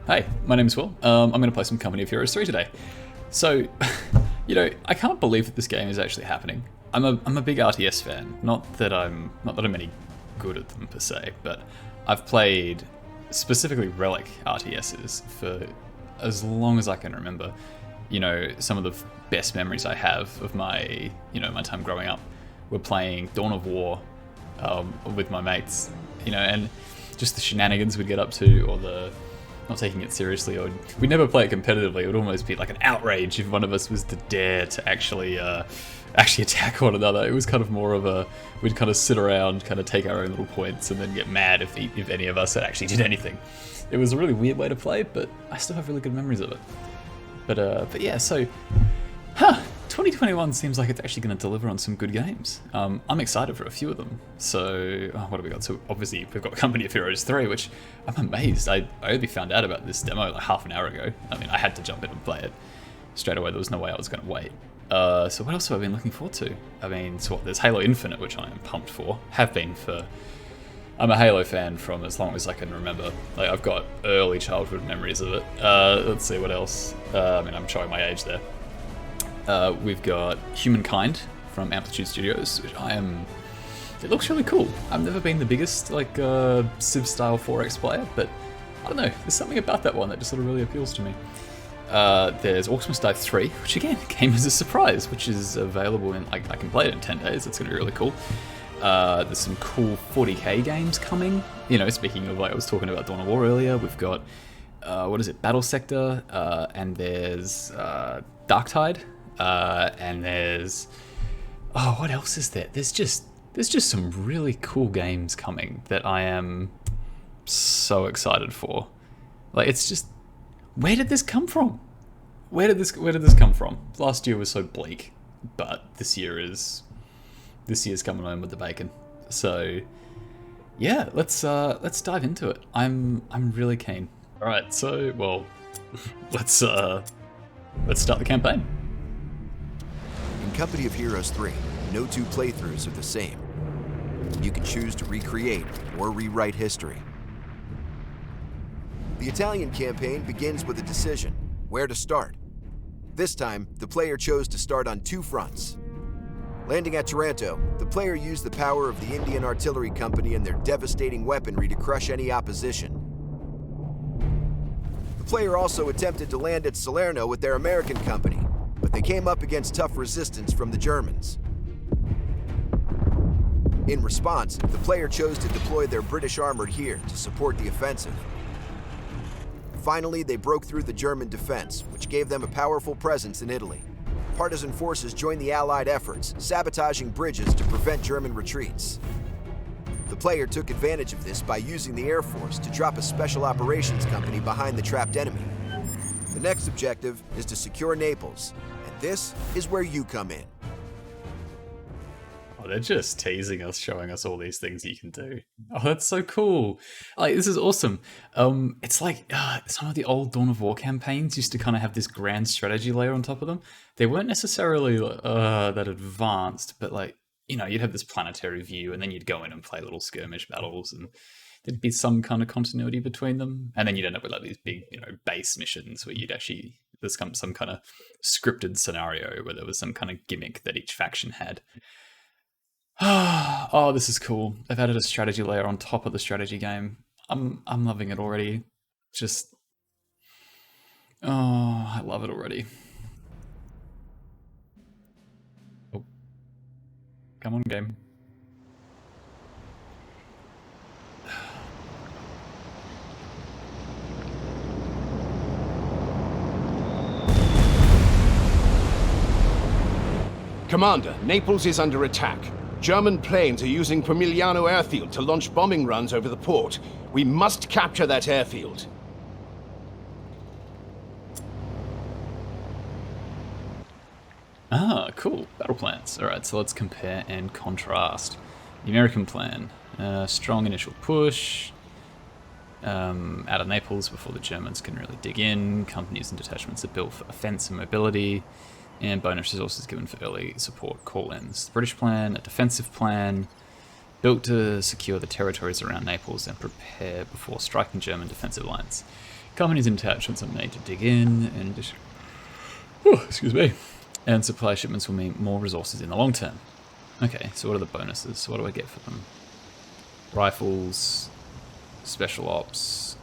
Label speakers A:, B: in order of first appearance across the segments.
A: Hey, my name's Will. I'm going to play some Company of Heroes 3 today. So, I can't believe that this game is actually happening. I'm a big RTS fan. Not that I'm any good at them per se, but I've played specifically Relic RTSs for as long as I can remember. Some of the best memories I have of my time growing up were playing Dawn of War with my mates, and just the shenanigans we'd get up to, or the not taking it seriously, or we'd never play it competitively. It would almost be like an outrage if one of us was to dare to actually attack one another. It was kind of more of we'd kind of sit around, kind of take our own little points, and then get mad if any of us had actually did anything. It was a really weird way to play, but I still have really good memories of it. But yeah, so 2021 seems like it's actually going to deliver on some good games. I'm excited for a few of them. So, what have we got? So, obviously, we've got Company of Heroes 3, which I'm amazed. I only found out about this demo like half an hour ago. I mean, I had to jump in and play it straight away. There was no way I was going to wait. So, what else have I been looking forward to? I mean, there's Halo Infinite, which I am pumped for. I'm a Halo fan from as long as I can remember. Like, I've got early childhood memories of it. Let's see what else. I'm showing my age there. We've got Humankind from Amplitude Studios, which it looks really cool. I've never been the biggest Civ style 4X player, but I don't know, there's something about that one that just sort of really appeals to me. There's Orcs Must Die 3, which again came as a surprise, which is available in, I can play it in 10 days, it's going to be really cool. There's some cool 40k games coming. Speaking of, I was talking about Dawn of War earlier, we've got, Battle Sector, and there's Darktide. And there's what else is there? There's just some really cool games coming that I am so excited for. Like, it's just, where did this come from? Where did this come from? Last year was so bleak, but this year's coming home with the bacon. So yeah, let's dive into it. I'm really keen. All right, so let's start the campaign.
B: In Company of Heroes 3, no two playthroughs are the same. You can choose to recreate or rewrite history. The Italian campaign begins with a decision: where to start. This time, the player chose to start on two fronts. Landing at Taranto, the player used the power of the Indian Artillery Company and their devastating weaponry to crush any opposition. The player also attempted to land at Salerno with their American company, but they came up against tough resistance from the Germans. In response, the player chose to deploy their British armor here to support the offensive. Finally, they broke through the German defense, which gave them a powerful presence in Italy. Partisan forces joined the Allied efforts, sabotaging bridges to prevent German retreats. The player took advantage of this by using the Air Force to drop a special operations company behind the trapped enemy. The next objective is to secure Naples, and this is where you come in.
A: Oh, they're just teasing us, showing us all these things you can do. Oh, that's so cool. Like, this is awesome. It's like some of the old Dawn of War campaigns used to kind of have this grand strategy layer on top of them. They weren't necessarily that advanced, but you'd have this planetary view, and then you'd go in and play little skirmish battles, and there'd be some kind of continuity between them, and then you'd end up with these big, base missions where there's some kind of scripted scenario where there was some kind of gimmick that each faction had. Oh, this is cool. They've added a strategy layer on top of the strategy game. I'm loving it already. I love it already. Oh, come on, game.
C: Commander, Naples is under attack. German planes are using Pomigliano Airfield to launch bombing runs over the port. We must capture that airfield.
A: Ah, cool. Battle plans. Alright, so let's compare and contrast. The American plan. Strong initial push. Out of Naples before the Germans can really dig in. Companies and detachments are built for offense and mobility. And bonus resources given for early support call-ins. The British plan, a defensive plan, built to secure the territories around Naples and prepare before striking German defensive lines. Companies and detachments are made to dig in and excuse me, and supply shipments will mean more resources in the long term. Okay, so what are the bonuses? So what do I get for them? Rifles, special ops,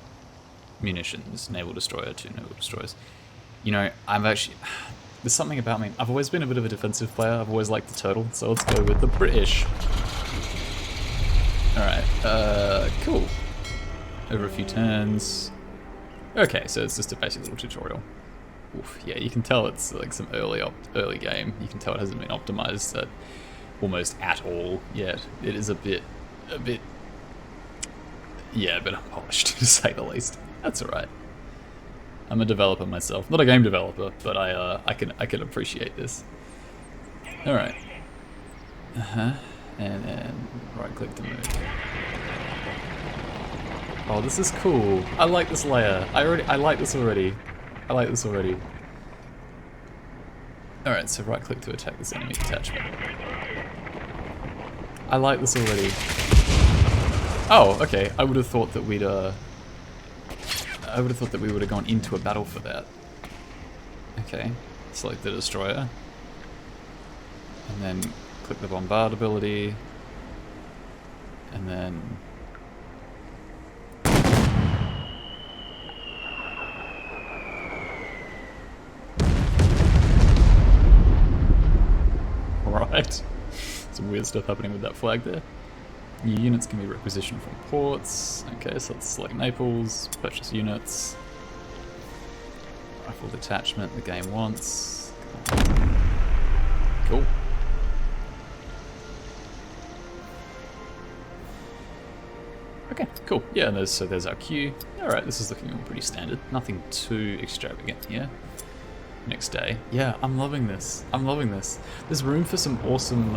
A: munitions, naval destroyer, 2 naval destroyers. You know, there's something about me. I've always been a bit of a defensive player. I've always liked the turtle, so let's go with the British. Alright, cool. Over a few turns. Okay, so it's just a basic little tutorial. Oof, yeah, you can tell it's like some early game. You can tell it hasn't been optimized almost at all yet. It is a bit unpolished, to say the least. That's alright. I'm a developer myself, not a game developer, but I can appreciate this. Alright. And then right click to move. Oh, this is cool. I like this layer. I like this already. Alright, so right click to attack this enemy detachment. I like this already. Oh, okay. I would have thought that we would have gone into a battle for that. Okay. Select the destroyer. And then click the bombard ability. And then alright. Some weird stuff happening with that flag there. New units can be requisitioned from ports. Okay, so let's select Naples, purchase units. Rifle detachment the game wants. Cool. Okay, cool. Yeah, and there's our queue. Alright, this is looking all pretty standard. Nothing too extravagant here. Next day. Yeah, I'm loving this. There's room for some awesome,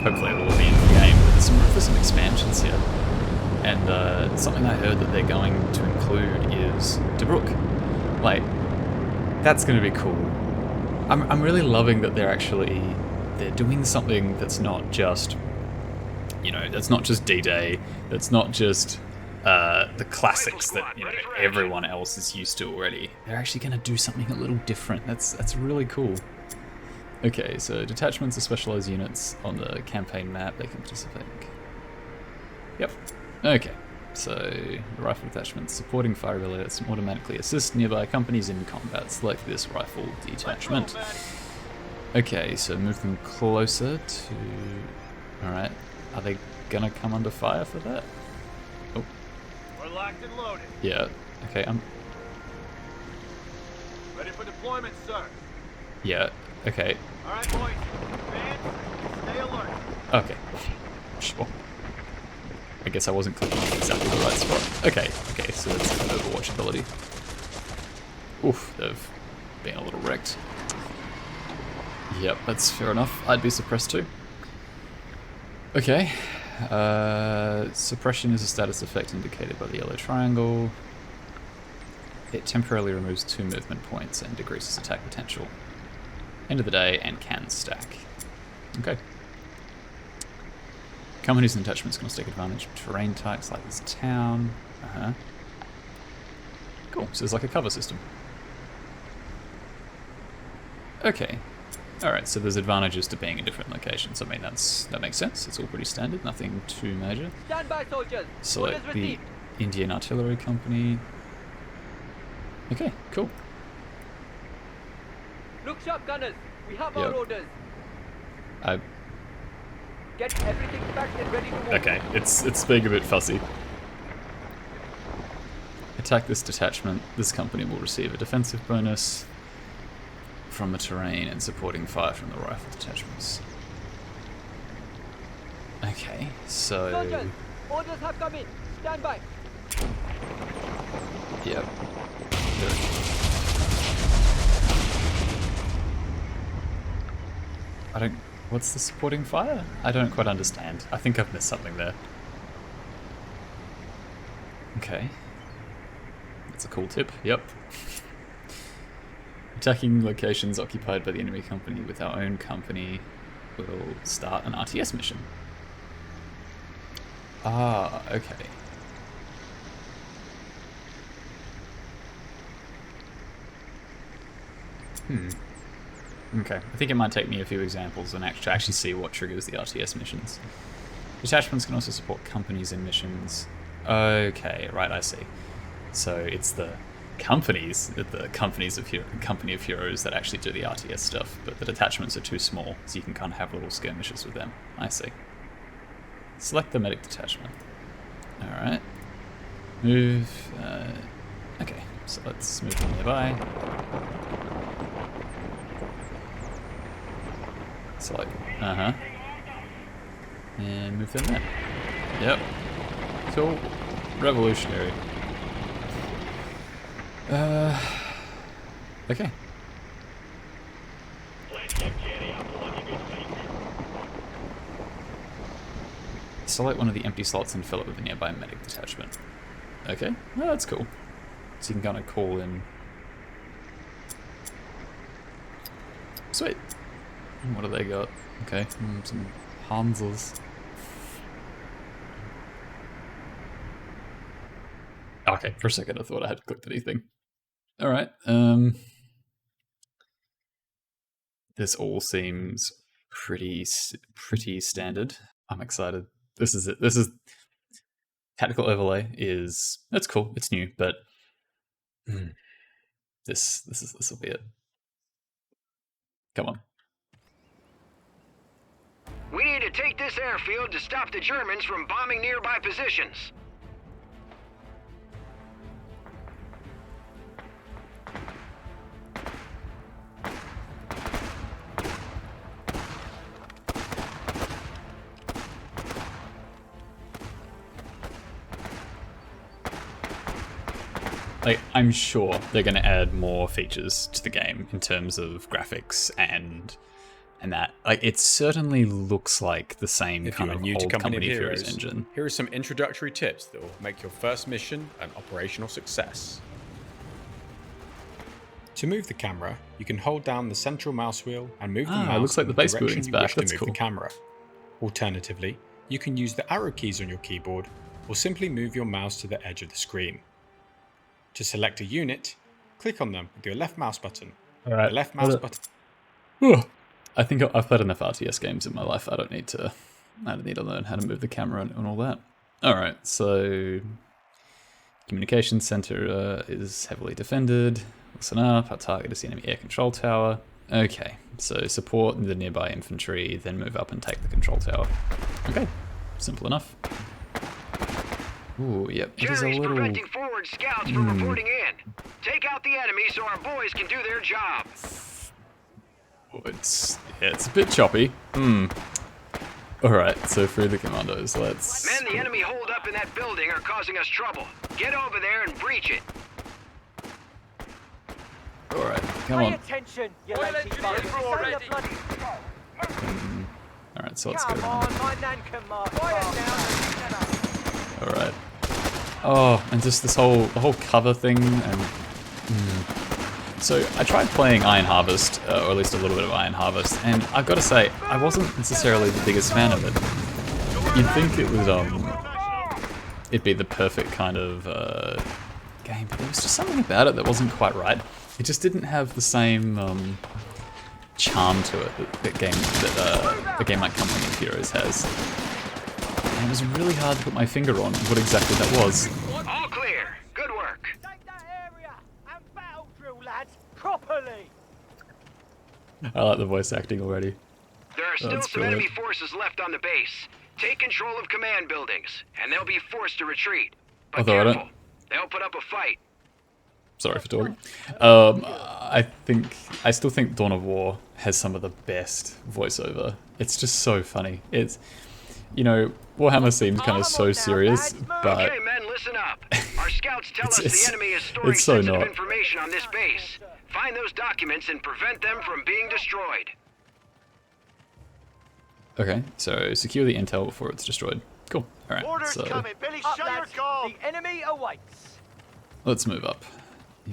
A: hopefully it will be in the game, but there's some room for some expansions here. And something I heard that they're going to include is Tobruk. Like, that's going to be cool. I'm really loving that they're doing something that's not just, that's not just D-Day, that's not just the classics that everyone else is used to already. They're actually going to do something a little different. That's really cool. Okay, so detachments are specialized units on the campaign map. They can participate. Yep. Okay, so the rifle detachments supporting fire relays automatically assist nearby companies in combat. Select this rifle detachment. Okay, so move them closer to... Alright, are they gonna come under fire for that? Oh.
D: We're locked and loaded.
A: Yeah, okay, I'm...
D: Ready for deployment, sir.
A: Yeah, okay.
D: Alright, boys. Advance. Stay alert.
A: Okay, sure. I guess I wasn't clicking on exactly the right spot. Okay, so that's an Overwatch ability. Oof, they've been a little wrecked. Yep, that's fair enough. I'd be suppressed too. Okay. Suppression is a status effect indicated by the yellow triangle. It temporarily removes 2 movement points and decreases attack potential. End of the day, and can stack. Okay. Companies and detachments can take advantage of terrain types like this town. Cool, so there's like a cover system. Okay. Alright, so there's advantages to being in different locations. I mean, that makes sense. It's all pretty standard, nothing too major.
D: Stand by, soldiers.
A: Select the Indian Artillery Company. Okay, cool.
D: Look sharp, gunners. We have our orders. Get everything packed and ready to move.
A: Okay, it's being a bit fussy. Attack this detachment. This company will receive a defensive bonus from the terrain and supporting fire from the rifle detachments. Okay, so...
D: Soldiers, orders have come in. Stand by.
A: Yep. What's the supporting fire? I don't quite understand. I think I've missed something there. Okay. That's a cool tip, yep. Attacking locations occupied by the enemy company with our own company will start an RTS mission. Ah, okay. Okay, I think it might take me a few examples and actually see what triggers the RTS missions. Detachments can also support companies in missions. Okay, right, I see. So it's the company of heroes that actually do the RTS stuff, but the detachments are too small, so you can kind of have little skirmishes with them. I see. Select the medic detachment. Alright. Move. Okay, so let's move them nearby. Select. And move them there. Yep. Cool. Revolutionary. Okay. Select one of the empty slots and fill it with a nearby medic detachment. Okay, well, that's cool. So you can kind of call in. Sweet. What do they got? Okay, some Hansels. Okay, for a second I thought I had clicked anything. Alright, this all seems pretty standard. I'm excited. This is it. This is tactical overlay is that's cool. It's new, but this will be it. Come on.
B: We need to take this airfield to stop the Germans from bombing nearby positions.
A: Like, I'm sure they're going to add more features to the game in terms of graphics and that. Like, it certainly looks like the same kind of old Company of Heroes engine.
E: Here are some introductory tips that will make your first mission an operational success. To move the camera, you can hold down the central mouse wheel and move the mouse
A: it looks like the base
E: direction
A: building's
E: you
A: back.
E: wish to
A: That's
E: move
A: cool.
E: the camera. Alternatively, you can use the arrow keys on your keyboard or simply move your mouse to the edge of the screen. To select a unit, click on them with your left mouse button.
A: All right.
E: The left mouse button.
A: I think I've played enough RTS games in my life. I don't need to learn how to move the camera and all that. All right, so communication center is heavily defended. Listen up. Our target is the enemy air control tower. Okay, so support the nearby infantry, then move up and take the control tower. Okay, simple enough. Ooh, yep. It is a
B: Jerry's
A: little.
B: preventing forward scouts from reporting in. Take out the enemy so our boys can do their job.
A: It's a bit choppy. All right, so for the commandos, let's.
B: Men, the enemy holed up in that building are causing us trouble. Get over there and breach it.
A: All right, come
D: Pay
A: on.
D: attention, you
F: Oil
D: lazy
F: engineers
D: buggers.
F: are
D: It's only a
F: already-
D: bloody...
A: All right, so let's go.
D: Come on, my nan can mark. Quiet down.
A: All right. Oh, and just the whole cover thing and. So I tried playing Iron Harvest, or at least a little bit of Iron Harvest, and I've got to say I wasn't necessarily the biggest fan of it. You'd think it would it'd be the perfect kind of game, but there was just something about it that wasn't quite right. It just didn't have the same charm to it that a game like Company of Heroes has. And it was really hard to put my finger on what exactly that was.
B: All clear. Good work.
D: Take that area and battle drill, lads, properly.
A: I like the voice acting already.
B: There are still
A: That's
B: some
A: brilliant.
B: enemy forces left on the base. Take control of command buildings, and they'll be forced to retreat. But
A: Although I don't-
B: careful, they'll put up a fight.
A: Sorry for talking. I still think Dawn of War has some of the best voiceover. It's just so funny. It's, Warhammer seems kind of so serious, but
B: Okay, men, listen up. Our scouts tell us
A: it's-
B: the enemy is storing
A: it's so
B: sensitive
A: not.
B: information on this base. Find those documents and prevent them from being destroyed.
A: okay. So secure the intel before it's destroyed. Cool. All right.
F: Orders
A: So
F: coming. Billy,
D: Up,
F: show your
D: lads.
F: goal.
D: The enemy awaits.
A: let's move up.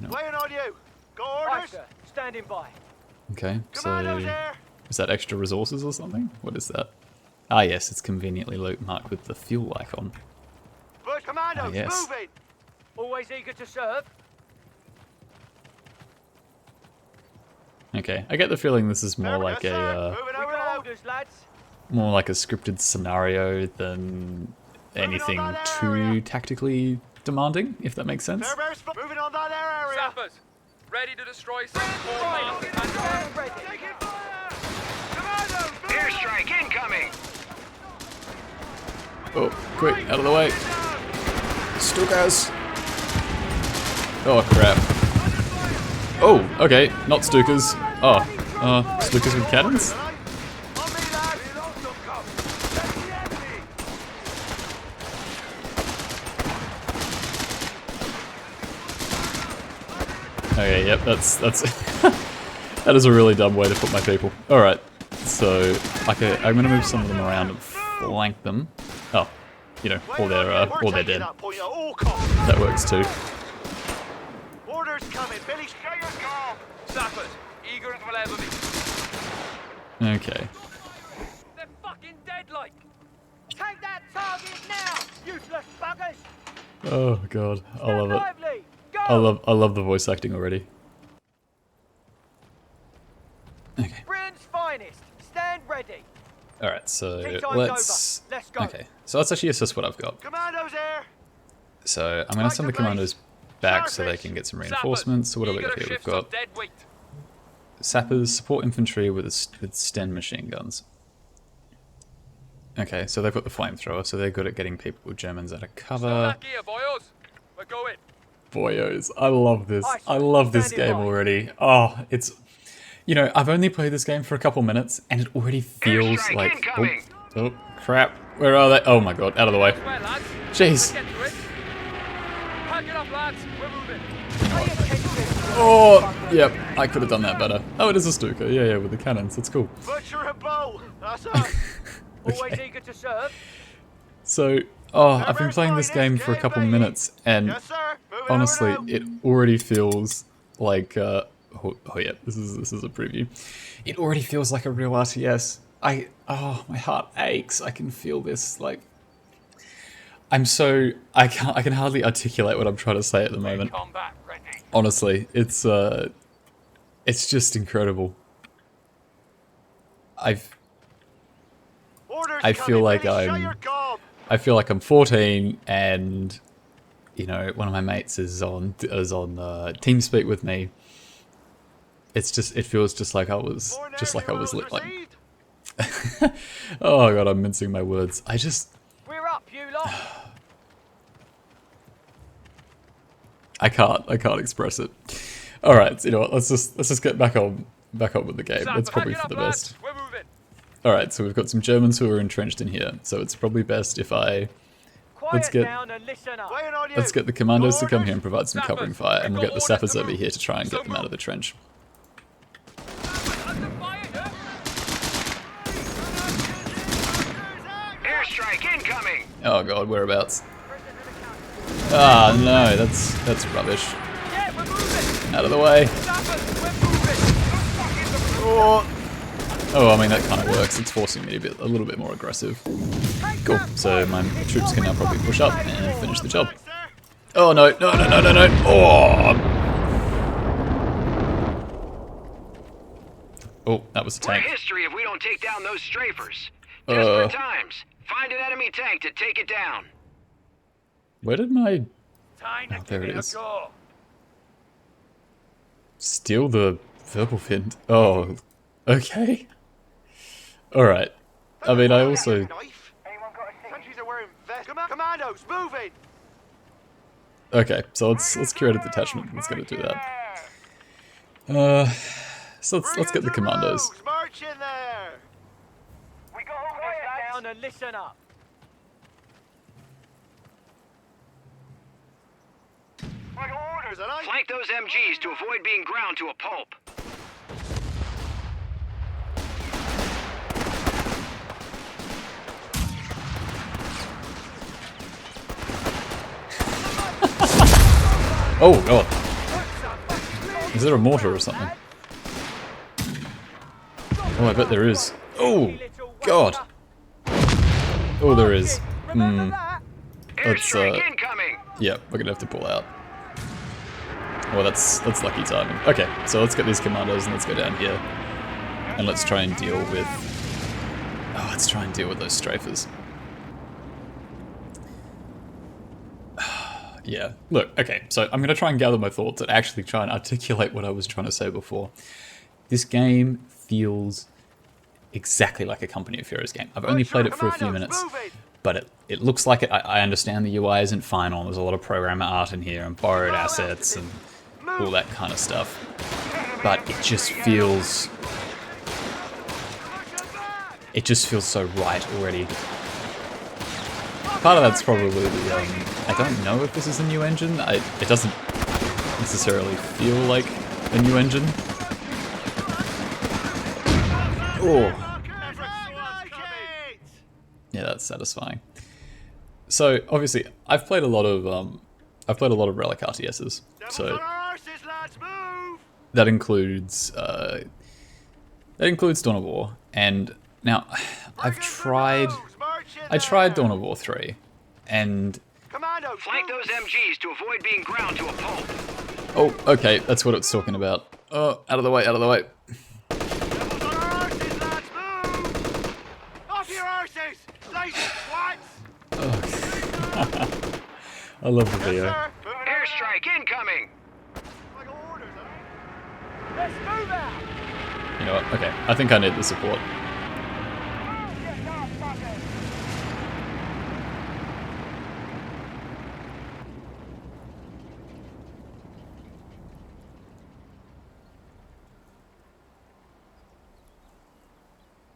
F: Playing on you. Go
D: Aye,
F: orders.
D: sir. Standing by.
A: Okay.
F: Commandos
A: So
F: here.
A: is that extra resources or something? What is that? Ah, yes. It's conveniently marked with the fuel icon.
F: Good commandos,
A: yes.
F: moving.
D: Always eager to serve.
A: Okay, I get the feeling this is more like
F: Yes, sir.
A: a
F: Moving
D: We
F: over
D: got
F: now.
D: orders, lads.
A: more like a scripted scenario than anything too tactically demanding, if that makes sense.
F: Fairbear's moving on that area.
G: Sappers, ready to destroy some core mains and
D: Stand ready.
F: Taking fire. Commandos, move
C: Airstrike incoming!
A: Oh, quick, out of the way. Stukas. Oh crap. Oh, okay, not Stukas. Oh, Stukas with cannons?
F: on me, lads. That's the enemy.
A: Okay, yep, that's that is a really dumb way to put my people. Alright, so I'm gonna move some of them around and flank them. Oh, you know, or they're dead.
F: That point at all costs.
A: That works too.
F: Orders coming. Billy, stay your calm.
G: Sappers, eager as will ever be.
A: Okay.
G: They're fucking dead like.
D: Take that target now, useless buggers.
A: Oh god, I love it.
D: Lively. Go.
A: I love the voice acting already. Okay.
D: Britain's finest. Stand ready.
A: Alright, so
D: Tea time's
A: let's
D: over. Let's go.
A: okay. So let's actually assess what I've got.
F: Commandos here.
A: So I'm gonna send the commandos back so they can get some reinforcements. So what have we got here? We've got
G: dead weight.
A: sappers, support infantry with Sten machine guns. Okay, so they've got the flamethrower, so they're good at getting people with Germans out of cover.
G: Back here, boyos. We're going.
A: Boyos, I love this. I love this game already. Oh, it's... You know, I've only played this game for a couple minutes, and it already feels
C: Airstrike
A: like...
C: incoming.
A: Oh, crap. Where are they? Oh my god, out of the way.
G: Well, lads.
A: Jeez.
G: Get to it. Pack it up, lads. We're moving.
D: Pay attention.
A: Oh, yep, I could have done that better. Oh, it is a Stuka. Yeah, yeah, with the cannons. That's cool.
F: Butcher and bow. That's us.
D: Always eager to serve.
A: So, I've been playing this game for a couple minutes, and
F: Yes, sir. Moving
A: honestly,
F: over now.
A: it already feels like oh yeah, this is a preview. It already feels like a real RTS. My heart aches. I can feel this. Like, I can hardly articulate what I'm trying to say at the moment.
G: Combat ready.
A: Honestly, it's just incredible.
F: Orders
A: I feel
F: coming.
A: like
F: Billy, shut
A: I'm-
F: your gob.
A: I feel like I'm 14 and, you know, one of my mates is on TeamSpeak with me. It feels just like I was
F: Foreign
A: lit.
F: air
A: Like,
F: received.
A: oh god, I'm mincing my words.
D: We're up, you lot.
A: I can't express it. All right, you know what? Let's just get back on with the game. It's probably for the best.
G: We're moving.
A: All right, so we've got some Germans who are entrenched in here. So it's probably best if
D: Quiet
A: get-
D: down and listen up.
F: Waiting on you.
A: let's get the commandos to come
F: Orders.
A: here and provide some covering fire, and we'll get the sappers over here to try and get them out of the trench.
G: Under fire, yeah?
C: Airstrike incoming!
A: Oh god, whereabouts? Ah, no, that's rubbish.
D: Yeah, we're moving.
A: Out of the way.
D: Sappers, we're moving.
A: Oh, I mean, that kind of works. It's forcing me to be a little bit more aggressive. Cool, so my troops can now probably push up and finish the job.
F: Thanks, sir.
A: Oh, no. Oh! Oh, that was a
C: We're
A: tank.
C: history if we don't take down those strafers.
A: Uh.
C: Desperate times. Find an enemy tank to take it down.
A: Where did my...
G: Time to
A: Oh, there
G: give
A: it
G: it
A: is.
G: a go.
A: Steal the Wirbelwind? Oh, okay. Alright. I mean, I also...
F: Knife. Sentries are wearing vests. Commandos, moving.
A: Okay, so let's create a detachment that's going to do that. So let's get the commandos.
F: March in there.
D: We got orders, quiet down and listen up.
F: I got orders, and I...
C: Flank those MGs to avoid being ground to a pulp.
A: Oh god. Is there a mortar or something? Oh, I bet there is. Oh god. Oh, there is.
D: Remember that?
A: Let's
C: Airstrike incoming!
A: yeah, we're gonna have to pull out. Well, that's lucky timing. Okay, so let's get these commandos and let's go down here. And let's try and deal with... Oh, let's try and deal with those strafers. Yeah, look, okay, so I'm going to try and gather my thoughts and actually try and articulate what I was trying to say before. This game feels exactly like a Company of Heroes game. I've only played it for a few minutes, but it looks like it. I understand the UI isn't final. There's a lot of programmer art in here and borrowed assets and all that kind of stuff. But it just feels so right already. Part of that's probably the, I don't know if this is a new engine. It doesn't necessarily feel like a new engine. Oh. Yeah, that's satisfying. So obviously, I've played a lot of Relic RTSs. So that includes Dawn of War, and now I tried Dawn of War 3, and
H: flank those MGs to avoid being ground to a pulp.
A: Oh, okay, that's what it's talking about. Oh, out of the way, out of the way. I love the video.
H: Airstrike incoming.
D: Let's move out.
A: You know what? Okay, I think I need the support.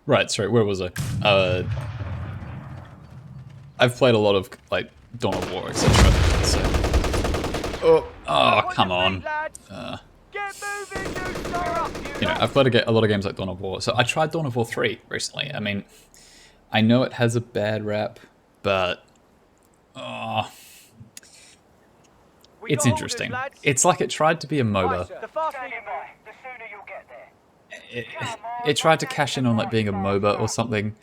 A: Right, sorry, where was I? I've played a lot of, like, Dawn of War, etc. So. Oh, come on. You know, I've played a lot of games like Dawn of War. So I tried Dawn of War 3 recently. I mean, I know it has a bad rap, but it's interesting. It's like it tried to be a MOBA. It tried to cash in on like being a MOBA or something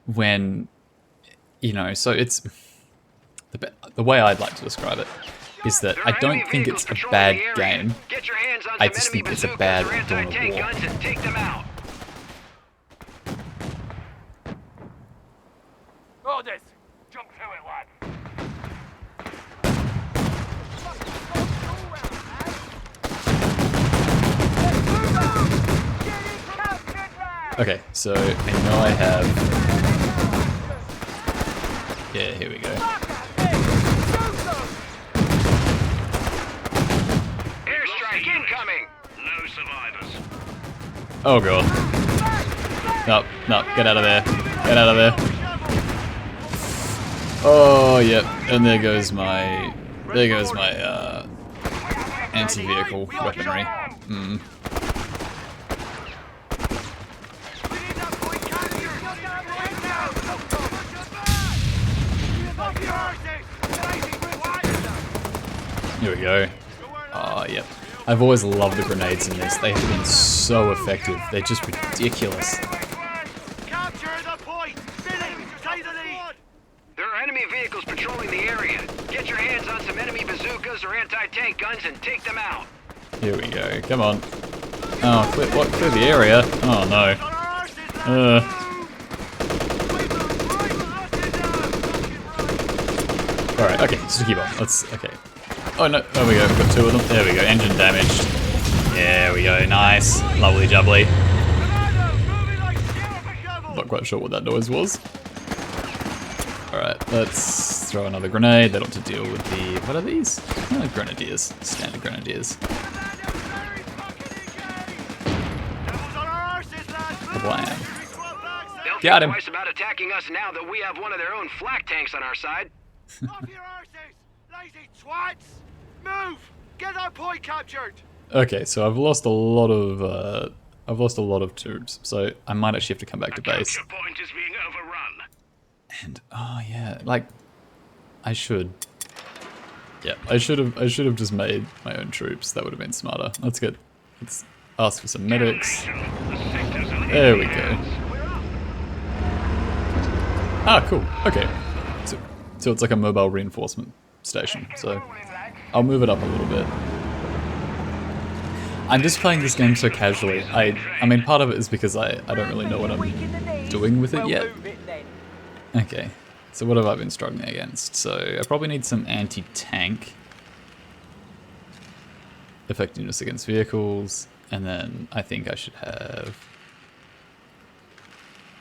A: when, you know, so it's the way I'd like to describe it is that I don't think it's a bad game. I just think it's a bad Dawn of War.
G: Orders! Jump through it, lad.
A: Okay, so I know I have... Yeah, here we go.
H: Airstrike incoming! No survivors.
A: Oh god. No, no, get out of there. Get out of there. Oh, yep, and there goes my anti-vehicle weaponry. Here we go. Oh, yep. I've always loved the grenades in this. They have been so effective. They're just ridiculous.
H: There are enemy vehicles patrolling the area. Get your hands on some enemy bazookas or anti-tank guns and take them out.
A: Here we go. Come on. Oh, clear the area? Oh, no. Alright, okay, just keep on. Okay. Oh no, there we go, we've got two of them. There we go, engine damaged. There we go, nice. Lovely jubbly. Not quite sure what that noise was. Alright, let's throw another grenade. They don't have to deal with the... What are these? Oh, grenadiers. Standard grenadiers. Blam.
H: They'll
A: Got him.
H: think twice about attacking us now that we have one of their own flak tanks on our side.
D: Off your arses, lazy twats! Move! Get that point captured!
A: Okay, so I've lost a lot of troops, so I might actually have to come back to base.
H: Capture point is being overrun.
A: And oh yeah, like I should. Yeah, I should have just made my own troops. That would have been smarter. Let's ask for some medics. There we go. Ah, cool. Okay. So it's like a mobile reinforcement station. So I'll move it up a little bit. I'm just playing this game so casually. I mean, part of it is because I don't really know what I'm doing with it yet. Okay, so what have I been struggling against? So I probably need some anti-tank. Effectiveness against vehicles, and then I think I should have...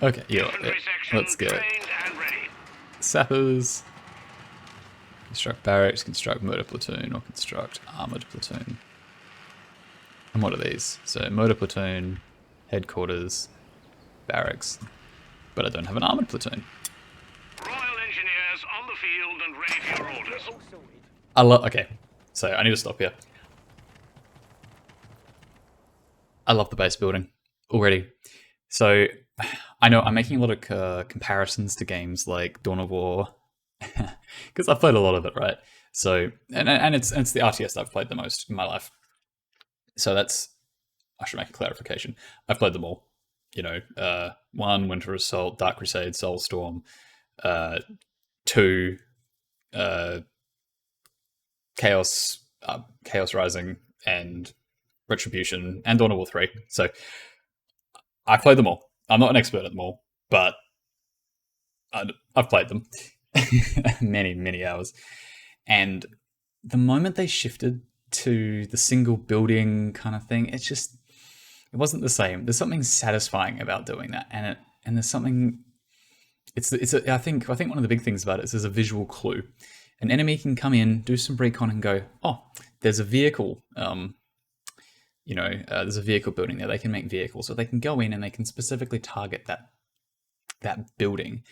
A: Okay, yeah, let's get sappers, construct barracks, construct motor platoon, or construct armoured platoon. And what are these? So motor platoon, headquarters, barracks, but I don't have an armoured platoon.
H: Royal Engineers on the field and ready for your orders.
A: Okay, so I need to stop here. I love the base building already. So I know I'm making a lot of comparisons to games like Dawn of War because I've played a lot of it, right? So and it's the RTS I've played the most in my life. So I should make a clarification. I've played them all. You know, 1, Winter Assault, Dark Crusade, Soulstorm, 2, Chaos Rising, and Retribution, and Dawn of War 3. So I've played them all. I'm not an expert at them all, but I've played them many, many hours. And the moment they shifted to the single building kind of thing, it wasn't the same. There's something satisfying about doing that, and there's something. I think one of the big things about it is there's a visual clue. An enemy can come in, do some recon, and go, oh, there's a vehicle. There's a vehicle building there. They can make vehicles, so they can go in and they can specifically target that building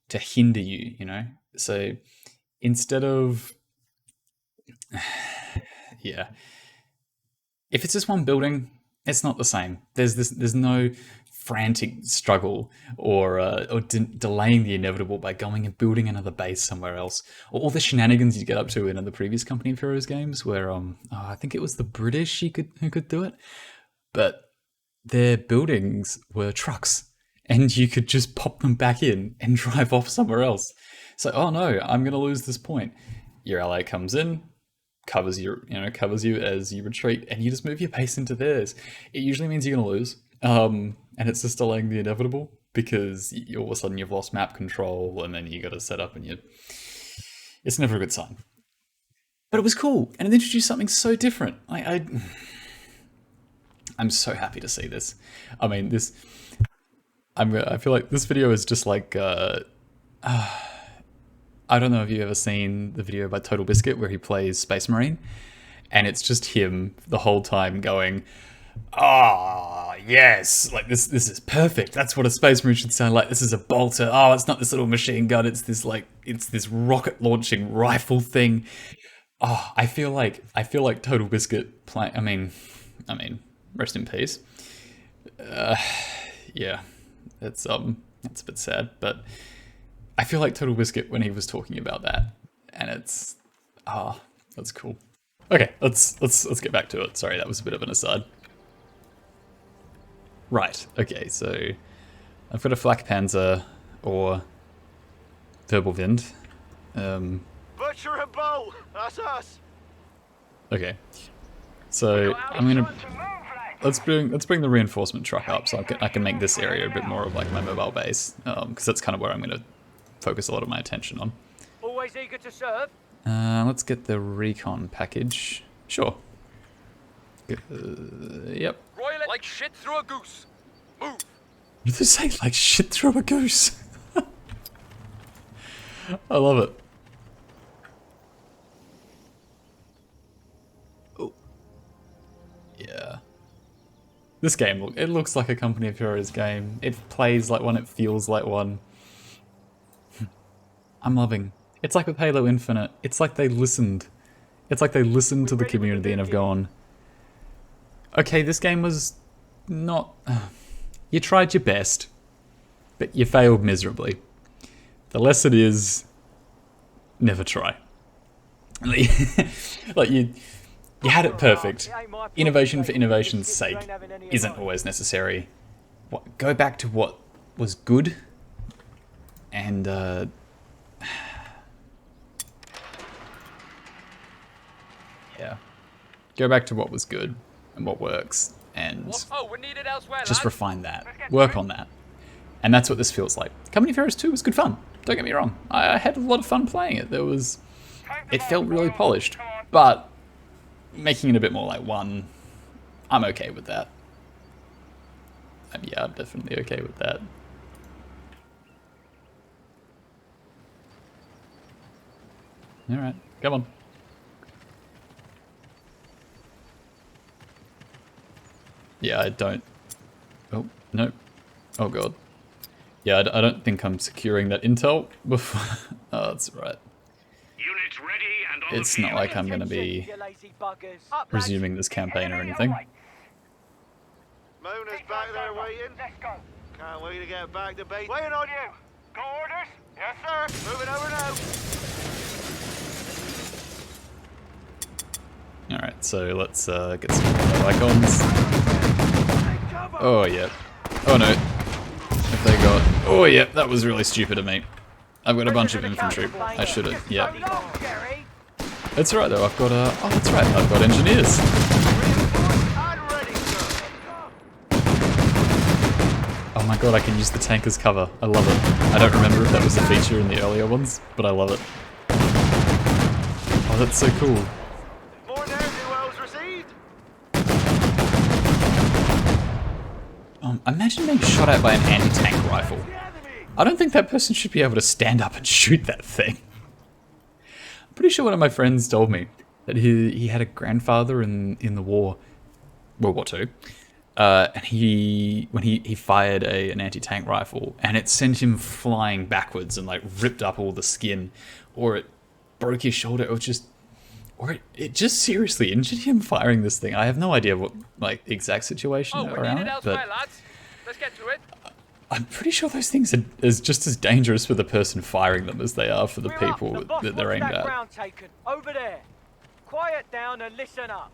A: to hinder you. You know, so instead of yeah, if it's just one building, it's not the same. There's no frantic struggle or delaying the inevitable by going and building another base somewhere else, or all the shenanigans you get up to in the previous Company of Heroes games, where I think it was the British who could do it, but their buildings were trucks, and you could just pop them back in and drive off somewhere else. So, oh no, I'm gonna lose this point. Your ally comes in, covers you as you retreat, and you just move your base into theirs. It usually means you're gonna lose. And it's just delaying the inevitable because all of a sudden you've lost map control, and then you got to set up, and it's never a good sign. But it was cool, and it introduced something so different. I'm so happy to see this. I mean, I feel like this video is just like I don't know if you've ever seen the video by Total Biscuit where he plays Space Marine, and it's just him the whole time going, "Ah, yes, like this is perfect. That's what a Space Marine should sound like. This is a bolter. Oh, it's not this little machine gun. It's this rocket launching rifle thing." Oh, I feel like Total Biscuit I mean, rest in peace. Yeah, it's a bit sad, but I feel like Total Biscuit when he was talking about that, and that's cool. Okay, let's get back to it. Sorry, that was a bit of an aside. Right, okay, so I've got a Flak Panzer or Wirbelwind.
D: Butcher and Bow, that's us.
A: Okay, so I'm gonna let's bring the reinforcement truck up so I can make this area a bit more of like my mobile base, because that's kind of where I'm gonna focus a lot of my attention on.
G: Always eager to serve.
A: Let's get the recon package. Sure. Yep.
G: Royal like shit through a goose. Move.
A: What did they say? Like shit through a goose. I love it. Oh. Yeah. This game, it looks like a Company of Heroes game. It plays like one, it feels like one. I'm loving. It's like with Halo Infinite. It's like they listened. It's like they listened to the community and have gone, okay, this game was not... you tried your best, but you failed miserably. The lesson is, never try. Like you had it perfect. Innovation for innovation's sake isn't always necessary. Go back to what was good, and yeah, go back to what was good, and what works, and
G: Oh, we're needed elsewhere,
A: just
G: lads.
A: refine that, work on that. And that's what this feels like. Company of Heroes 2 was good fun. Don't get me wrong. I had a lot of fun playing it. It felt really polished, but making it a bit more like 1, I'm okay with that. Yeah, I'm definitely okay with that. Alright, come on. Yeah, I don't... Oh, no. Oh god. Yeah, I don't think I'm securing that intel before... Oh, that's right.
H: Units ready and on
A: It's
H: the
A: not
H: field.
A: like I'm going to be resuming this campaign or anything.
D: Mona's back there waiting.
F: Let's go.
D: Can't wait to get back to base.
F: Waiting on you. Got orders? Yes, sir.
D: Moving over now.
A: Alright, so let's get some icons. Oh, yeah. Oh, no. If they got... Oh, yeah, that was really stupid of me. I've got a bunch of infantry. I should have... Yeah. That's right, though. I've got oh, that's right. I've got engineers.
D: And ready, sir.
A: Oh my god, I can use the tank as cover. I love it. I don't remember if that was a feature in the earlier ones, but I love it. Oh, that's so cool.
D: More ne'er-do-wells received.
A: Imagine being shot at by an anti-tank rifle. I don't think that person should be able to stand up and shoot that thing. I'm pretty sure one of my friends told me that he had a grandfather in the war, World War II, and when he fired an anti-tank rifle, and it sent him flying backwards and like ripped up all the skin, or it broke his shoulder, or it just seriously injured him firing this thing. I have no idea what like the exact situation
G: Oh, we're
A: around
G: needed
A: it,
G: elsewhere,
A: but
G: lads. Let's get to it.
A: I'm pretty sure those things are just as dangerous for the person firing them as they are for the people that they're aimed at.
F: Ground taken. Over there. Quiet down and listen up.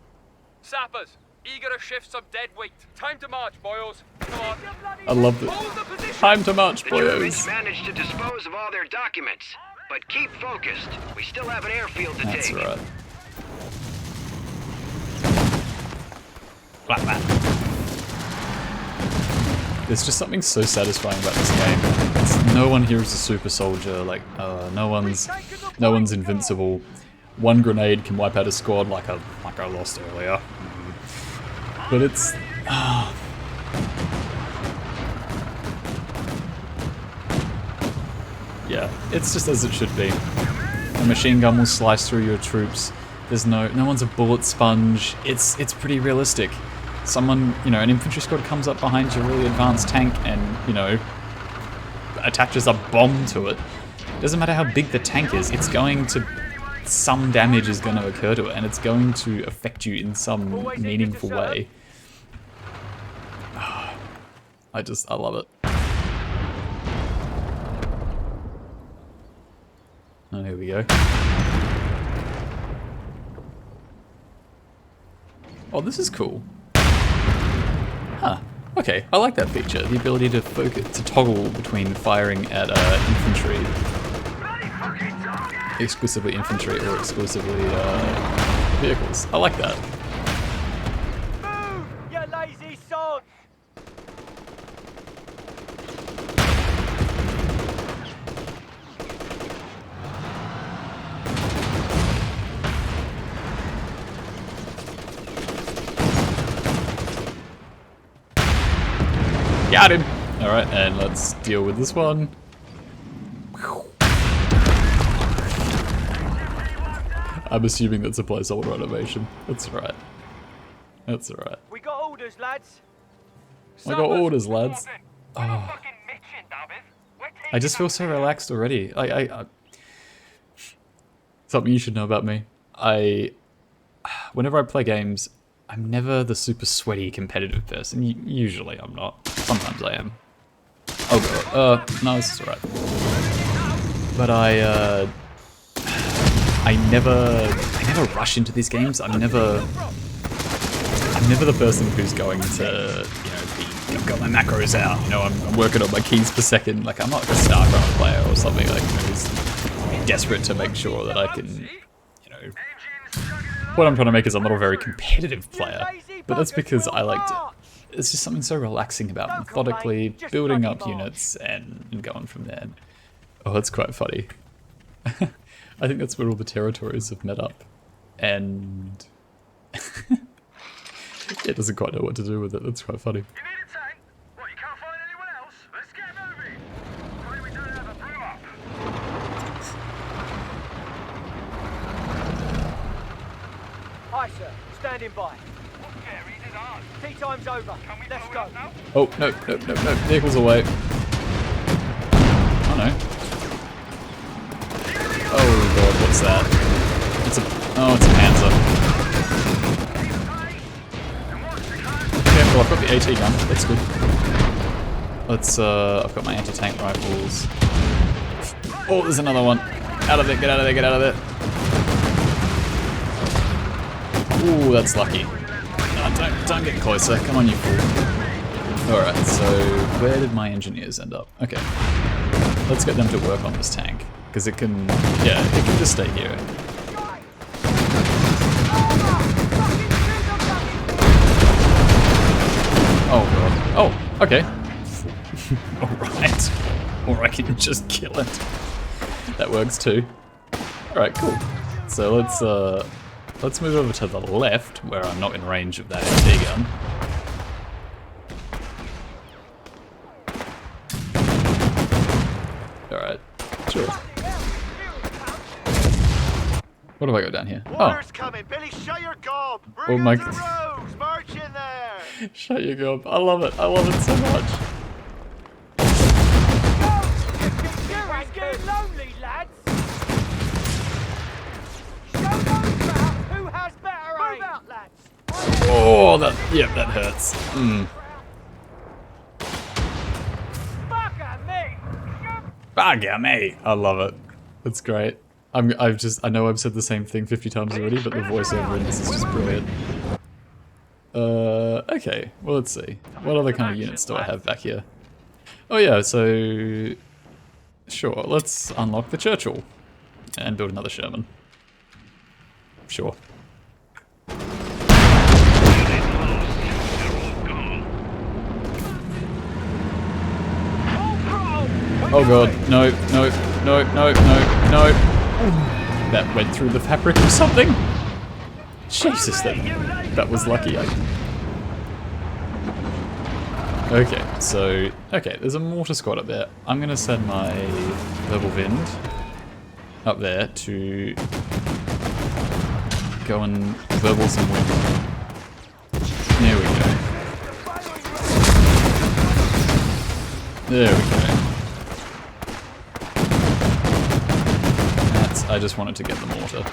G: Sappers, eager to shift some dead weight. Time to march, boys. Come on.
A: I love the
G: Hold the position.
A: time to march,
H: The Germans
A: boys.
H: managed to dispose of all their documents, but keep focused. We still have an airfield to
A: That's
H: take.
A: right. Like that. There's just something so satisfying about this game. No one here is a super soldier. Like, no one's invincible. One grenade can wipe out a squad like I lost earlier. But it's... yeah, it's just as it should be. A machine gun will slice through your troops. There's no one's a bullet sponge. It's pretty realistic. Someone, an infantry squad comes up behind your really advanced tank and, attaches a bomb to it. Doesn't matter how big the tank is, some damage is going to occur to it, and it's going to affect you in some meaningful way. I love it. Oh, here we go. Oh, this is cool. Huh. Okay, I like that feature. The ability to toggle between firing at infantry, exclusively infantry, or exclusively vehicles. I like that.
F: Move, you lazy sods.
A: Got him! Alright, and let's deal with this one. I'm assuming that's a placeholder animation. That's right. That's alright.
F: We got orders, lads.
A: I got orders, lads. Oh. I just feel so relaxed already. I something you should know about me. Whenever I play games, I'm never the super sweaty competitive person. Usually I'm not. Sometimes I am. Oh god. No, this is alright. But I never rush into these games. I'm never the person who's going to, I've got my macros out, I'm working on my keys per second. Like, I'm not a StarCraft player or something, like, who's desperate to make sure that I can, what I'm trying to make is I'm not a very competitive player. but that's because I like to. It's just something so relaxing about methodically building up units and going from there. Oh, that's quite funny. I think that's where all the territories have met up, and it doesn't quite know what to do with it. That's quite funny.
D: You need a tank? What, you can't find anyone else? Let's get moving. Sorry we don't have a brew up.
I: Hi, sir. Standing by.
D: What's scary? Is it ours?
I: Tea time's over.
D: Can we
I: Let's
D: blow it
I: go.
D: up now?
A: Oh, no, no, no, no. Vehicles away. Oh, no. Oh, God, what's that? It's a... Oh, it's a Panzer. Careful, I've got the AT gun. That's good. Let's, I've got my anti-tank rifles. Oh, there's another one. Out of there, get out of there, get out of there. Ooh, that's lucky. No, don't get closer. Come on, you fool. Alright, so where did my engineers end up? Okay. Let's get them to work on this tank. Because it can, yeah, it can just stay here. Oh god. Oh, okay. Alright. Or I can just kill it. That works too. Alright, cool. So let's move over to the left, where I'm not in range of that AT gun. Alright, sure. What do I go down here?
D: Water's coming. Billy, shut your gob.
A: Oh
D: Bring
A: my
D: on the roads. March in there.
A: Shut your gob. I love it. I love it so much.
I: It's getting lonely, lads. Show those out who has better aim. Move out, lads.
A: Oh, that hurts.
I: Bugger me.
A: Bugger me. I love it. That's great. I know I've said the same thing 50 times already, but the voiceover in this is just brilliant. Okay. Well, let's see. What other kind of units do I have back here? Oh yeah, so... Sure, let's unlock the Churchill. And build another Sherman. Sure. Oh god, no, no, no, no, no, no. That went through the fabric or something? Jesus, that was lucky. Okay, so... Okay, there's a mortar squad up there. I'm gonna send my Verbal Wind up there to go and verbal some wind. There we go. There we go. I just wanted to get the mortar.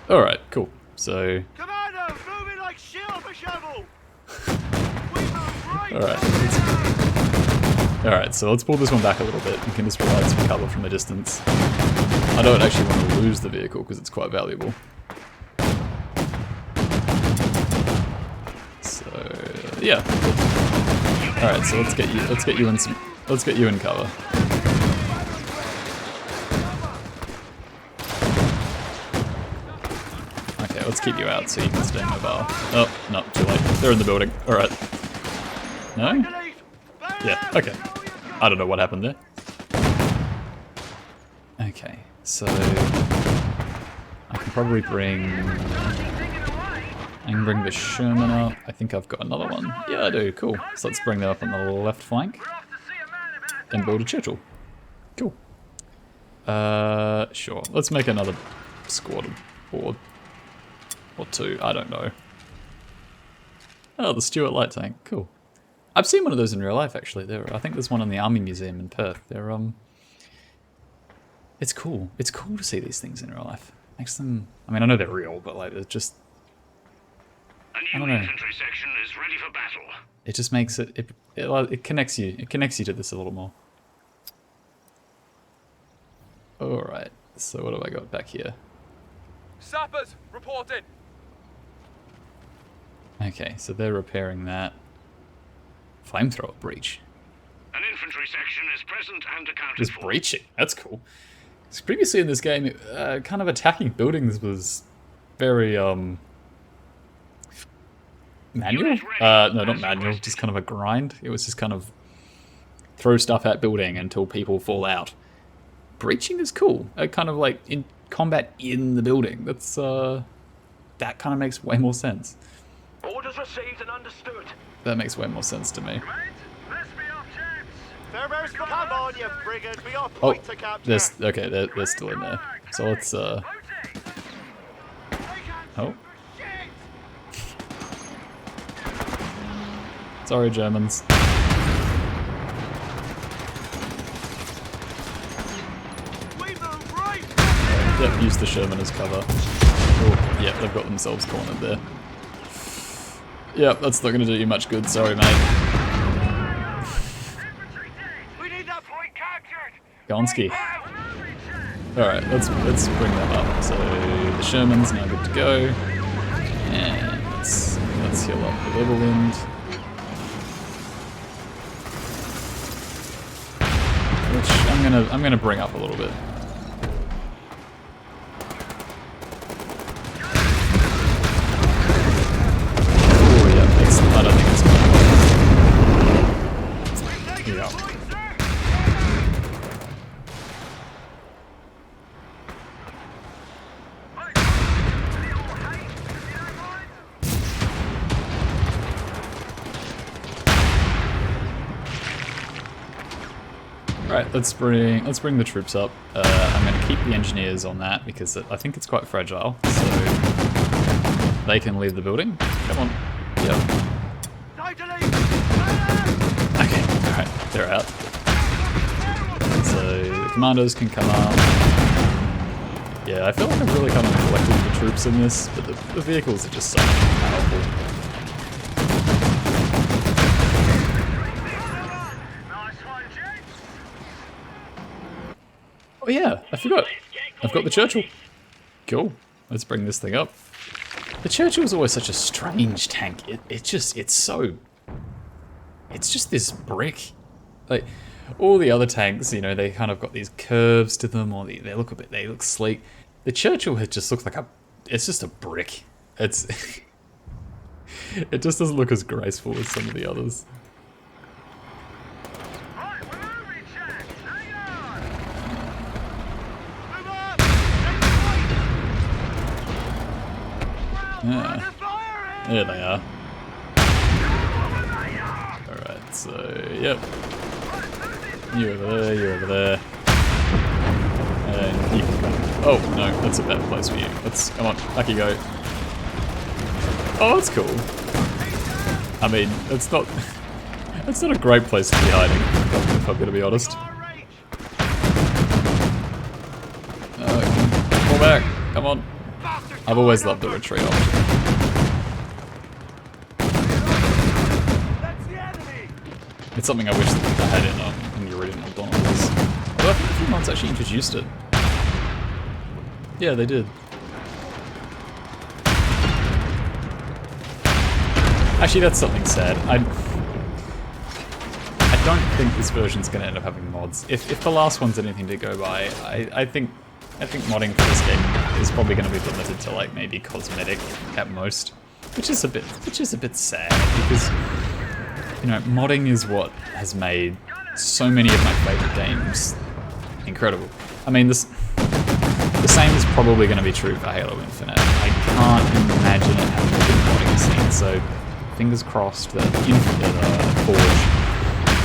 A: Alright, cool. So...
D: Commandos, moving like shit off a shovel.
A: Alright, so let's pull this one back a little bit. We can just provide some cover from a distance. I don't actually want to lose the vehicle because it's quite valuable. So yeah. Alright, so let's get you in cover. Okay, let's keep you out so you can stay mobile. Oh, no, too late. They're in the building. Alright. No? Yeah, okay. I don't know what happened there. Okay, so I can probably bring the Sherman up. I think I've got another one. Yeah, I do. Cool. So let's bring that up on the left flank and build a Churchill. Cool. Sure. Let's make another squad or two. I don't know. Oh, the Stuart light tank. Cool. I've seen one of those in real life, actually. I think there's one in the Army Museum in Perth. They're it's cool. It's cool to see these things in real life. Makes them. I mean, I know they're real, but like, it's just.
H: A new infantry section is ready for battle.
A: It just makes it connects you. It connects you to this a little more. All right. So what have I got back here?
G: Sappers, report in.
A: Okay, so they're repairing that. Flamethrower breach.
H: An infantry section is present and accounted
A: Just
H: for.
A: breaching. That's cool. 'Cause previously in this game, kind of attacking buildings was very manual. No, not manual. Just kind of a grind. It was just kind of throw stuff at building until people fall out. Breaching is cool. Kind of like in combat in the building. That's that kind of makes way more sense.
F: Orders received and understood.
A: That makes way more sense to me.
I: Come on, you brigand. We got a
A: Oh,
I: point to capture.
A: they're still in there. So let's oh. Sorry, Germans. Yep, use the Sherman as cover. Oh, yeah, they've got themselves cornered there. Yep, that's not going to do you much good. Sorry, mate. Gonski. Alright, let's bring them up. So the Sherman's now good to go. And let's heal up the Everwind. Which I'm gonna bring up a little bit. Oh yeah, excellent. I don't think it's gonna work. Yeah. Right, let's bring the troops up. I'm going to keep the engineers on that because I think it's quite fragile, so they can leave the building. Come on. Yep. Okay, alright, they're out. So the commandos can come up. Yeah, I feel like I've really kind of neglected the troops in this, but the vehicles are just so powerful. Oh yeah, I forgot. I've got the Churchill. Cool. Let's bring this thing up. The Churchill is always such a strange tank. It's just this brick. Like all the other tanks, you know, they kind of got these curves to them, or they look sleek. The Churchill just looks like it's just a brick. It just doesn't look as graceful as some of the others. Yeah. There they are. Alright, so, yep. You over there, you over there. And you can come. Oh, no, that's a bad place for you. Come on, back you go. Oh, that's cool. I mean, it's not a great place to be hiding, if I'm gonna be honest. Pull back, come on. I've always loved the retreat option. It's something I wish that I had in the original Dawn of War. Although I think a few mods actually introduced it. Yeah, they did. Actually, that's something sad. I don't think this version's going to end up having mods. If the last one's anything to go by, I think modding for this game is probably going to be limited to like maybe cosmetic at most, which is a bit sad because, you know, modding is what has made so many of my favorite games incredible. I mean, the same is probably going to be true for Halo Infinite. I can't imagine it having a good modding scene, so fingers crossed that Forge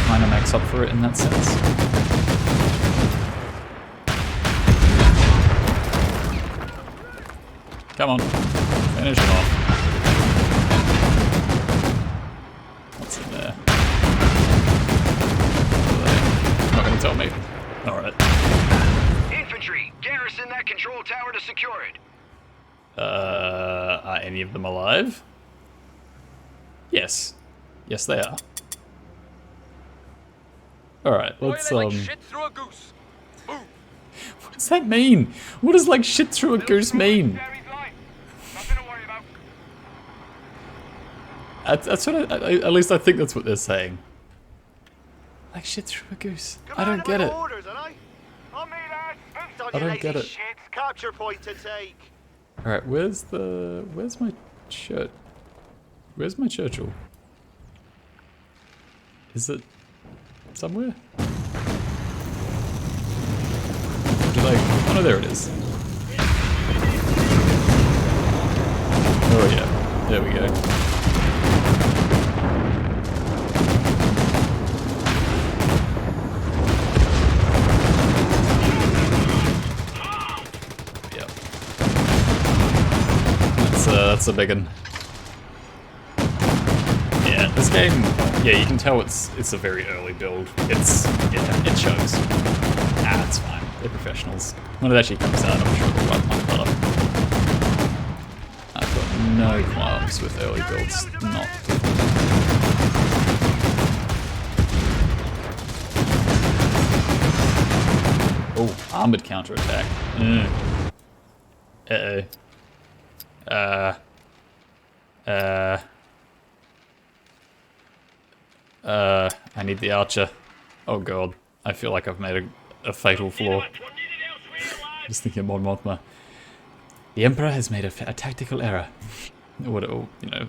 A: kind of makes up for it in that sense. Come on, finish him off. What's in there? Not gonna tell me. Alright.
H: Infantry, garrison that control tower to secure it.
A: Are any of them alive? Yes. Yes, they are. Alright, let's,
G: Like shit through a goose. Boom.
A: What does that mean? What does like shit through a goose mean? That's what at least I think that's what they're saying. Like shit through a goose. I don't get it.
D: on
A: I
D: you
A: don't get
D: lazy
A: it.
D: shits. Capture point to take.
A: Alright, where's my shirt? Where's my Churchill? Is it somewhere? Oh no, there it is. Oh yeah, there we go. Yep. That's a big one. Yeah, this game, yeah, you can tell it's a very early build. It shows. Ah, it's fine. They're professionals. When it actually comes out, I'm sure they'll run much better. I've got no qualms with early builds. Not. Oh, armored counterattack. I need the archer. Oh god, I feel like I've made a fatal flaw. Just thinking of Mon Mothma. The Emperor has made a tactical error. Or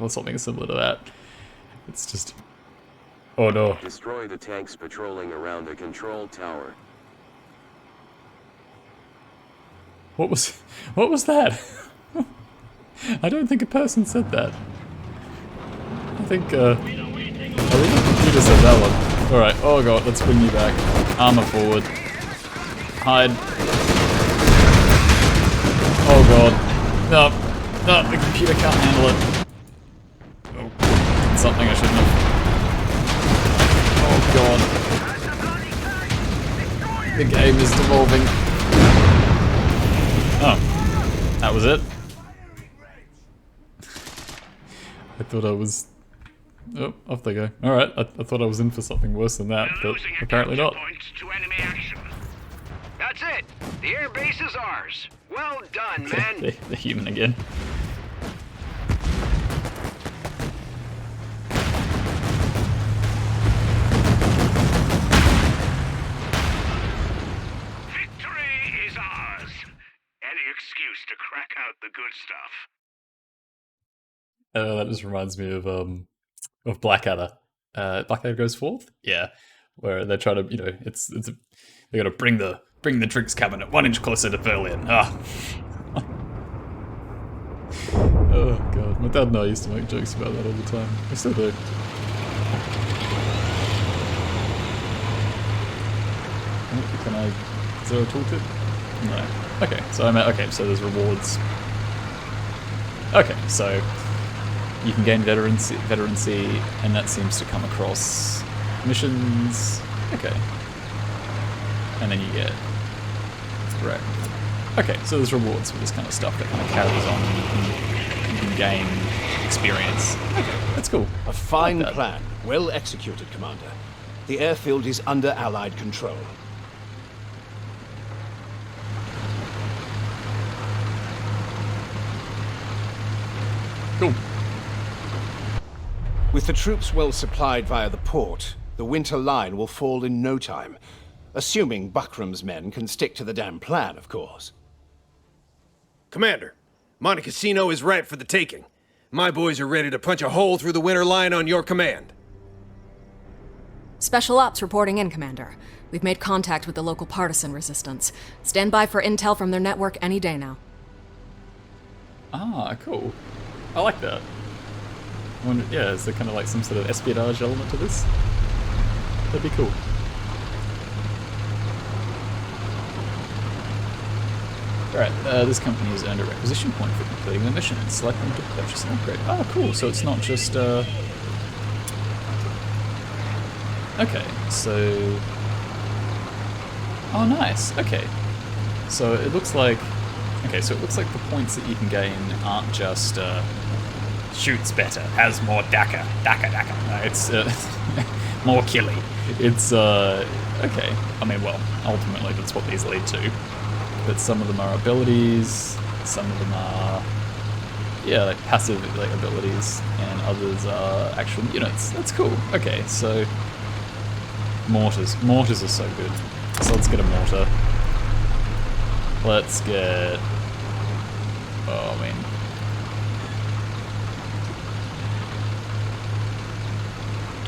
A: something similar to that. It's just... Oh no.
J: Destroy the tanks patrolling around the control tower.
A: What was that? I don't think a person said that. I think the computer said that one. Alright, oh god, let's bring you back. Armor forward. Hide. Oh god. No, the computer can't handle it. Oh, something I shouldn't have. Oh god. The game is devolving. Oh, that was it? I thought I was... Oh, off they go. Alright, I thought I was in for something worse than that, but apparently not.
H: To enemy action. That's it. The air base is ours. Well done, man.
A: They're human again.
H: Victory is ours. Any excuse to crack out the good stuff.
A: That just reminds me of Blackadder. Blackadder Goes Forth? Yeah. Where they're trying to, they gotta bring the drinks cabinet 1 inch closer to Berlin. Ah. Oh god, my dad and I used to make jokes about that all the time. I still do. Is there a tooltip? No. Okay, so there's rewards. Okay, so you can gain veterancy, and that seems to come across missions. Okay. And then you get... Right. Okay, so there's rewards for this kind of stuff that kind of carries on, and you can gain experience. Okay, that's cool.
C: A fine plan. Well executed, Commander. The airfield is under Allied control.
A: Cool.
C: With the troops well supplied via the port, the winter line will fall in no time. Assuming Buckram's men can stick to the damn plan, of course.
K: Commander, Monte Cassino is ripe for the taking. My boys are ready to punch a hole through the winter line on your command.
L: Special Ops reporting in, Commander. We've made contact with the local partisan resistance. Stand by for intel from their network any day now.
A: Ah, cool. I like that. I wonder, yeah, is there kind of like some sort of espionage element to this? That'd be cool. Alright, this company has earned a requisition point for completing the mission. Select them to purchase an upgrade. Oh, cool, so it's not just, Okay, so... Oh, nice, okay. So it looks like... Okay, so it looks like the points that you can gain aren't just, shoots better, has more DACA. No, it's, more killy. It's, okay. I mean, well, ultimately that's what these lead to. But some of them are abilities, some of them are, yeah, like passive like, abilities, and others are actual units. That's cool. Okay, so mortars. Mortars are so good. So let's get a mortar. Let's get... Oh, I mean...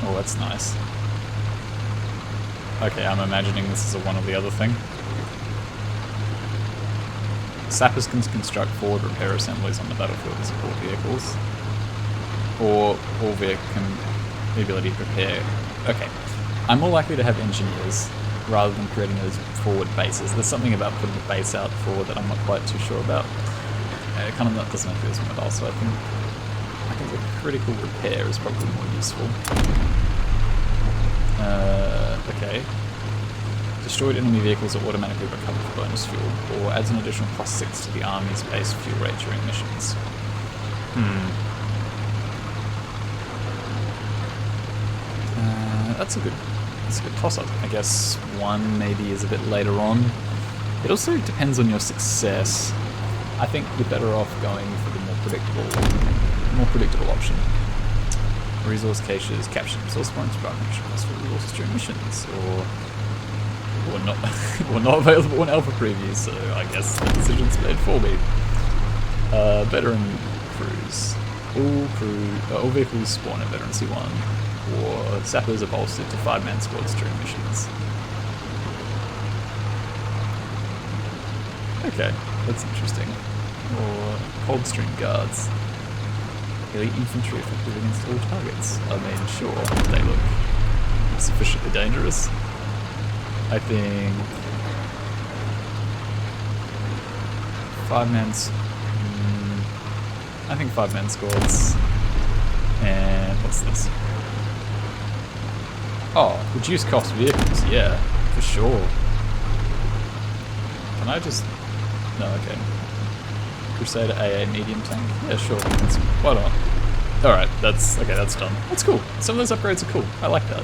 A: Oh, that's nice. Okay, I'm imagining this is a one or the other thing. Sappers can construct forward repair assemblies on the battlefield to support vehicles. Or the ability to prepare. Okay. I'm more likely to have engineers rather than creating those forward bases. There's something about putting a base out forward that I'm not quite too sure about. It kind of not doesn't appeal to me at all, so I think the critical repair is probably more useful. Okay. Destroyed enemy vehicles are automatically recovered for bonus fuel, or adds an additional +6 to the army's base fuel rate during missions. That's a good toss-up. I guess one maybe is a bit later on. It also depends on your success. I think you're better off going for the more predictable option. Resource caches, captured resource points, private transfer resources during missions, or not available in alpha previews. So I guess the decision's made for me. Veteran crews. All vehicles spawn at Veteran C1. Or sappers are bolstered to 5-man squads during missions. Okay, that's interesting. Or Coldstream guards. Elite infantry effective against all targets. I mean, sure, they look sufficiently dangerous. I think 5-man. I think 5-man squads. And what's this? Oh, reduce cost vehicles, yeah, for sure. Can I just... No, okay. Crusader AA medium tank? Yeah, sure. Why not? Alright, that's done. That's cool. Some of those upgrades are cool. I like that.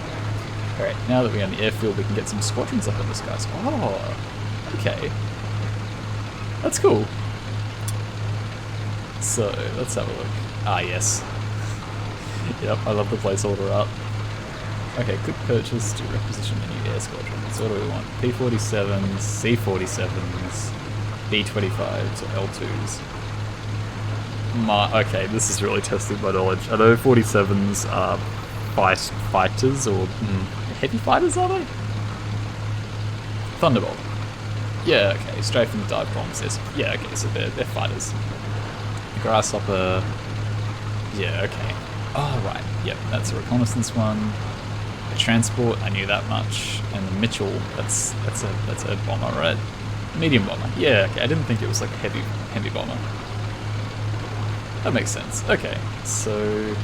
A: Alright, now that we're on the airfield, we can get some squadrons up in the skies. Oh, okay. That's cool. So, let's have a look. Ah, yes. Yep, I love the placeholder art. Okay, quick purchase to requisition a new air squadron. So what do we want? P-47s, C-47s, B-25s, or L-2s. Okay, this is really testing my knowledge. I know 47s are fighters, or heavy fighters, are they? Thunderbolt. Yeah, okay, straight from the dive bombs. Yeah, okay, so they're fighters. Grasshopper. Yeah, okay. Oh, right. Yep, that's a reconnaissance one. The transport, I knew that much. And the Mitchell, that's a bomber, right? Medium bomber. Yeah, okay. I didn't think it was like a heavy bomber. That makes sense. Okay, so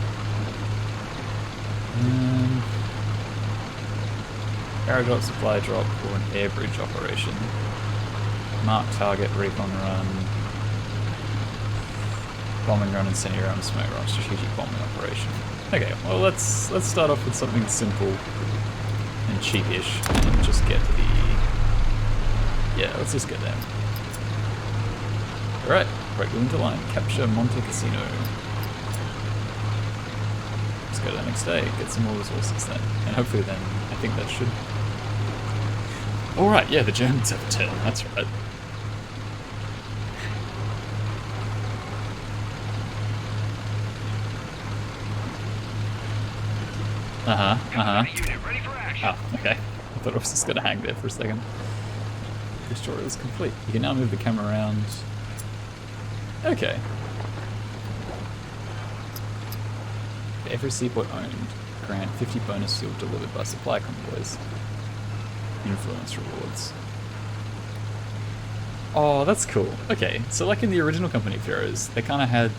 A: aerodrop, supply drop, or an air bridge operation. Mark target, recon run, bombing run, incendiary run, smoke run, strategic bombing operation. Okay, well let's start off with something simple and cheapish, and just get the... Yeah, let's just get there. Alright, break the winter line, capture Monte Cassino. Let's go to the next day, get some more resources then, and hopefully then, I think that should... Alright, yeah, the Germans have a turn, that's right. Oh, okay. I thought it was just going to hang there for a second. Destroyer is complete. You can now move the camera around. Okay. Every seaport owned, grant 50 bonus fuel delivered by supply convoys. Influence rewards. Oh, that's cool. Okay, so like in the original Company of Heroes, they kind of had...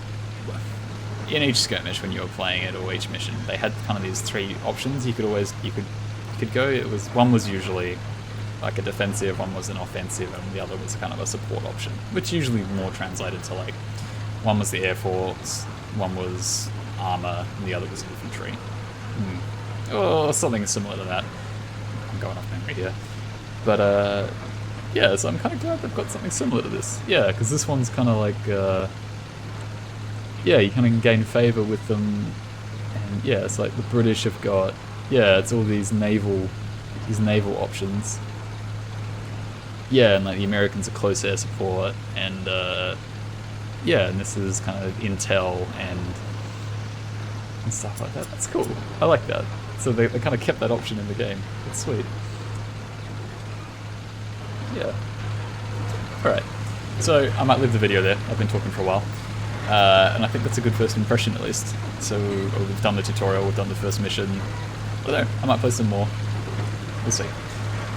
A: In each skirmish when you were playing it, or each mission, they had kind of these three options. You could go. One was usually like a defensive, one was an offensive, and the other was kind of a support option, which usually more translated to like one was the Air Force, one was armor, and the other was infantry. Or something similar to that. I'm going off memory here, but yeah. So I'm kind of glad they've got something similar to this. Yeah, because this one's kind of like. Yeah, you kind of gain favour with them, and yeah, it's like the British have got, yeah, it's all these naval options. yeah, and like the Americans are close air support, and yeah, and this is kind of intel and stuff like that. That's cool. I like that. So they kind of kept that option in the game. That's sweet. Yeah. Alright. So I might leave the video there. I've been talking for a while. And I think that's a good first impression at least. So we've done the tutorial, we've done the first mission. I don't know, I might play some more. We'll see.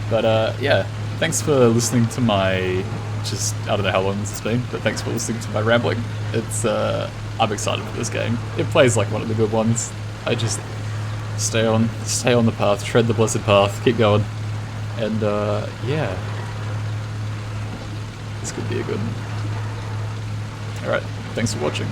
A: But yeah, thanks for listening to my, just, I don't know how long this has been, but thanks for listening to my rambling. It's, I'm excited for this game. It plays like one of the good ones. I just stay on the path, tread the blessed path, keep going. And yeah. This could be a good one. Alright, thanks for watching.